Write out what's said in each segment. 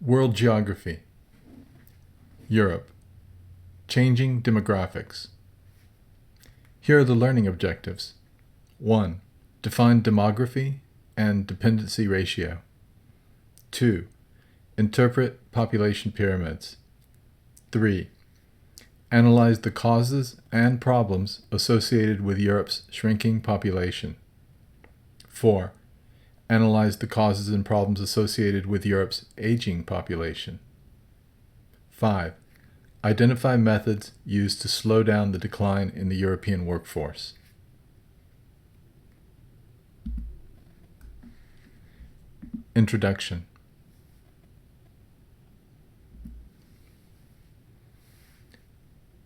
World Geography. Europe. Changing demographics. Here are the learning objectives. 1. Define demography and dependency ratio. 2. Interpret population pyramids. 3. Analyze the causes and problems associated with Europe's shrinking population. 4. Analyze the causes and problems associated with Europe's aging population. 5. Identify methods used to slow down the decline in the European workforce. Introduction.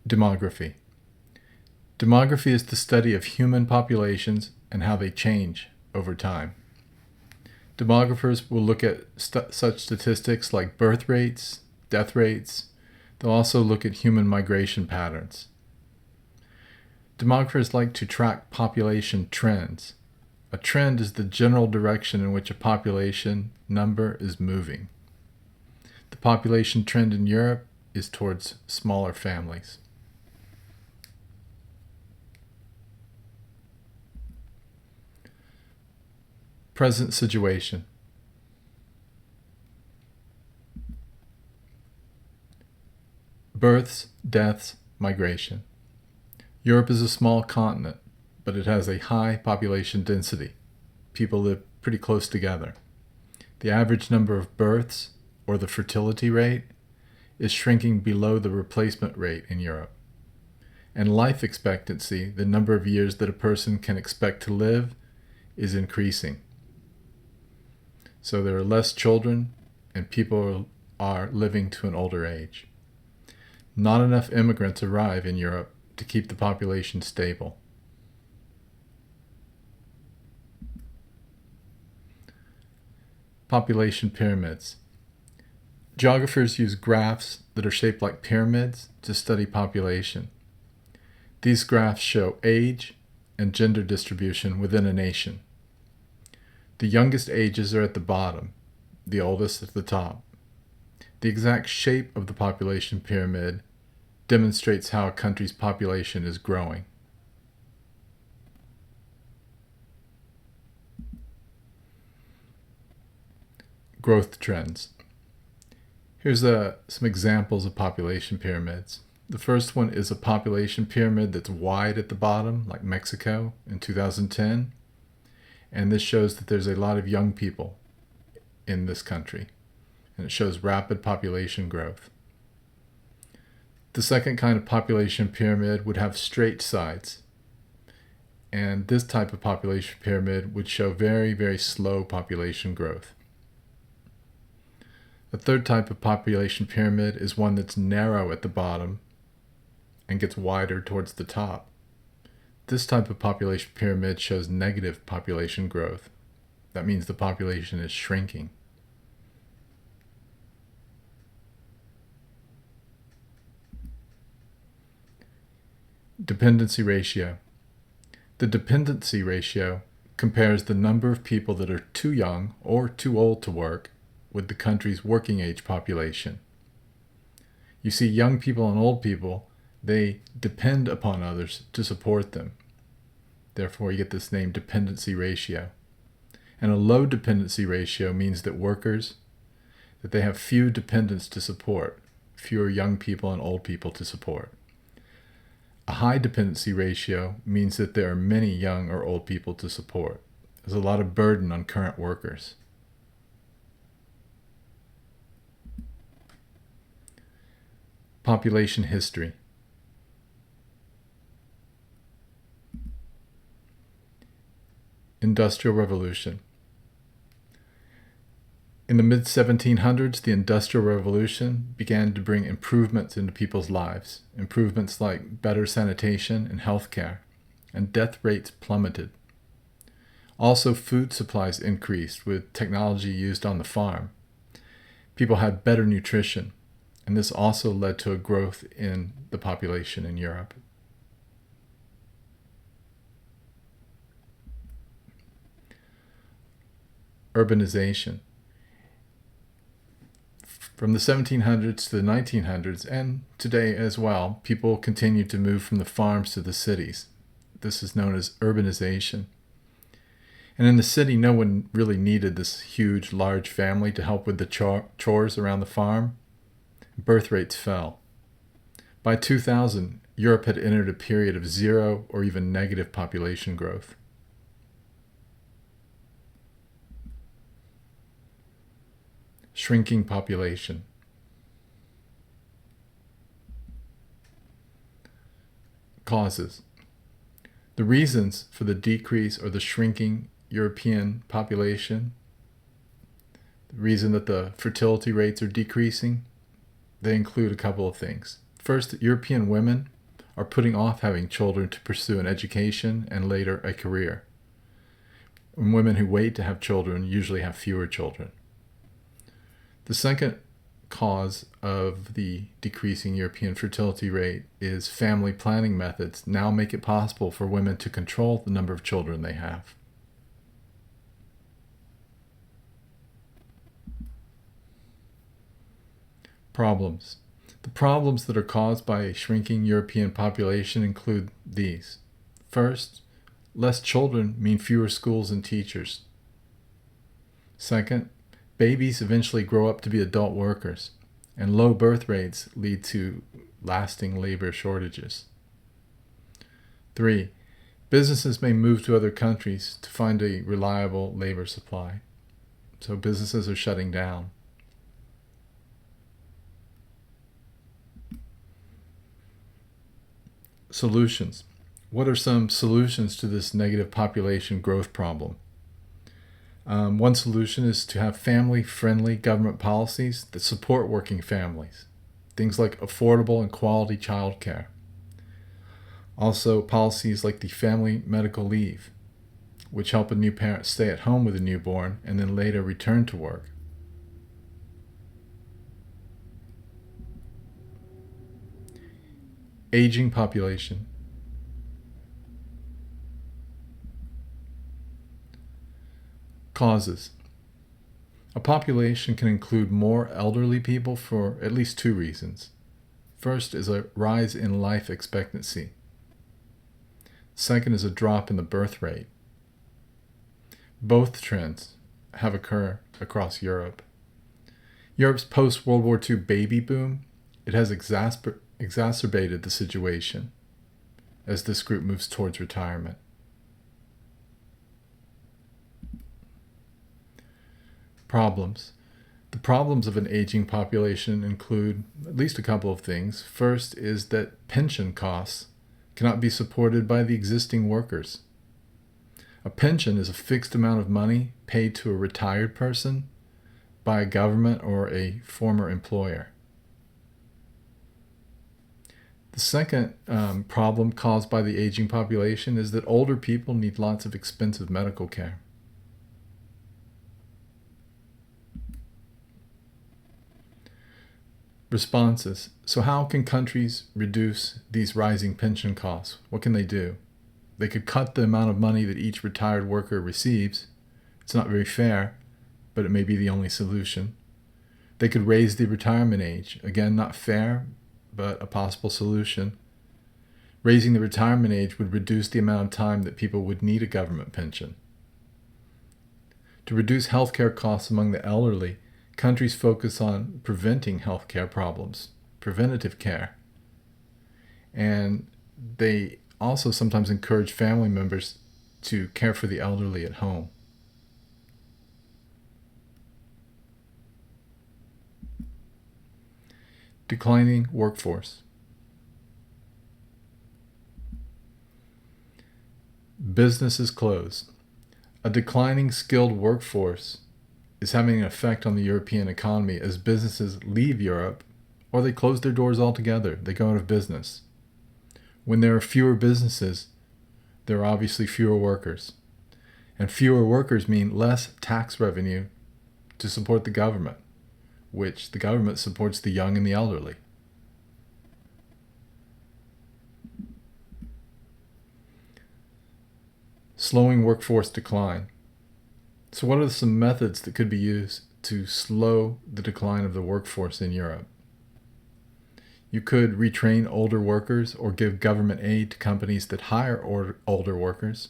Demography. Demography is the study of human populations and how they change over time. Demographers will look at such statistics like birth rates, death rates. They'll also look at human migration patterns. Demographers like to track population trends. A trend is the general direction in which a population number is moving. The population trend in Europe is towards smaller families. Present situation. Births, deaths, migration. Europe is a small continent, but it has a high population density. People live pretty close together. The average number of births, or the fertility rate, is shrinking below the replacement rate in Europe. And life expectancy, the number of years that a person can expect to live, is increasing. So there are less children, and people are living to an older age. Not enough immigrants arrive in Europe to keep the population stable. Population pyramids. Geographers use graphs that are shaped like pyramids to study population. These graphs show age and gender distribution within a nation. The youngest ages are at the bottom, the oldest at the top. The exact shape of the population pyramid demonstrates how a country's population is growing. Growth trends. Here's some examples of population pyramids. The first one is a population pyramid that's wide at the bottom, like Mexico in 2010. And this shows that there's a lot of young people in this country. And it shows rapid population growth. The second kind of population pyramid would have straight sides. And this type of population pyramid would show very, very slow population growth. The third type of population pyramid is one that's narrow at the bottom and gets wider towards the top. This type of population pyramid shows negative population growth. That means the population is shrinking. Dependency ratio. The dependency ratio compares the number of people that are too young or too old to work with the country's working age population. You see, young people and old people, they depend upon others to support them. Therefore, you get this name dependency ratio. And a low dependency ratio means that they have few dependents to support, fewer young people and old people to support. A high dependency ratio means that there are many young or old people to support. There's a lot of burden on current workers. Population history. Industrial Revolution. In the mid-1700s, the Industrial Revolution began to bring improvements into people's lives. Improvements like better sanitation and healthcare, and death rates plummeted. Also, food supplies increased with technology used on the farm. People had better nutrition, and this also led to a growth in the population in Europe. Urbanization. From the 1700s to the 1900s, and today as well, people continued to move from the farms to the cities. This is known as urbanization. And in the city, no one really needed this huge, large family to help with the chores around the farm. Birth rates fell. By 2000, Europe had entered a period of zero or even negative population growth. Shrinking population. Causes. The reasons for the decrease or the shrinking European population, the reason that the fertility rates are decreasing, they include a couple of things. First, European women are putting off having children to pursue an education and later a career. And women who wait to have children usually have fewer children. The second cause of the decreasing European fertility rate is family planning methods now make it possible for women to control the number of children they have. Problems. The problems that are caused by a shrinking European population include these. First, less children mean fewer schools and teachers. Second, babies eventually grow up to be adult workers, and low birth rates lead to lasting labor shortages. 3. Businesses may move to other countries to find a reliable labor supply, so businesses are shutting down. Solutions. What are some solutions to this negative population growth problem? One solution is to have family-friendly government policies that support working families. Things like affordable and quality childcare. Also, policies like the family medical leave, which help a new parent stay at home with a newborn and then later return to work. Aging population. Causes. A population can include more elderly people for at least two reasons. First is a rise in life expectancy. Second is a drop in the birth rate. Both trends have occurred across Europe. Europe's post-World War II baby boom, it has exacerbated the situation as this group moves towards retirement. Problems. The problems of an aging population include at least a couple of things. First is that pension costs cannot be supported by the existing workers. A pension is a fixed amount of money paid to a retired person by a government or a former employer. The second problem caused by the aging population is that older people need lots of expensive medical care. Responses. So how can countries reduce these rising pension costs? What can they do? They could cut the amount of money that each retired worker receives. It's not very fair, but it may be the only solution. They could raise the retirement age. Again, not fair, but a possible solution. Raising the retirement age would reduce the amount of time that people would need a government pension. To reduce healthcare costs among the elderly, countries focus on preventing healthcare problems, preventative care. And they also sometimes encourage family members to care for the elderly at home. Declining workforce. Businesses close. A declining skilled workforce is having an effect on the European economy as businesses leave Europe or they close their doors altogether. They go out of business. When there are fewer businesses, there are obviously fewer workers. And fewer workers mean less tax revenue to support the government, which the government supports the young and the elderly. Slowing workforce decline. So what are some methods that could be used to slow the decline of the workforce in Europe. You could retrain older workers or give government aid to companies that hire older workers.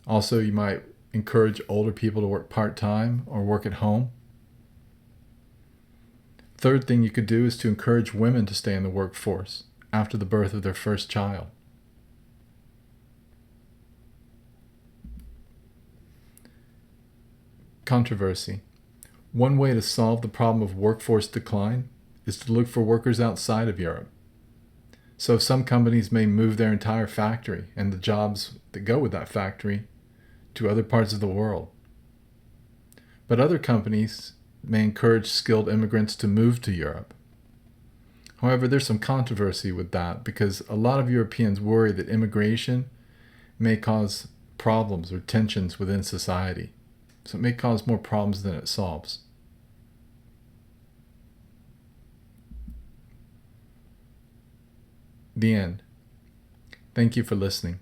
Also, you might encourage older people to work part-time or work at home. Third thing you could do is to encourage women to stay in the workforce after the birth of their first child. Controversy. One way to solve the problem of workforce decline is to look for workers outside of Europe. So some companies may move their entire factory and the jobs that go with that factory to other parts of the world. But other companies may encourage skilled immigrants to move to Europe. However, there's some controversy with that because a lot of Europeans worry that immigration may cause problems or tensions within society. So it may cause more problems than it solves. The end. Thank you for listening.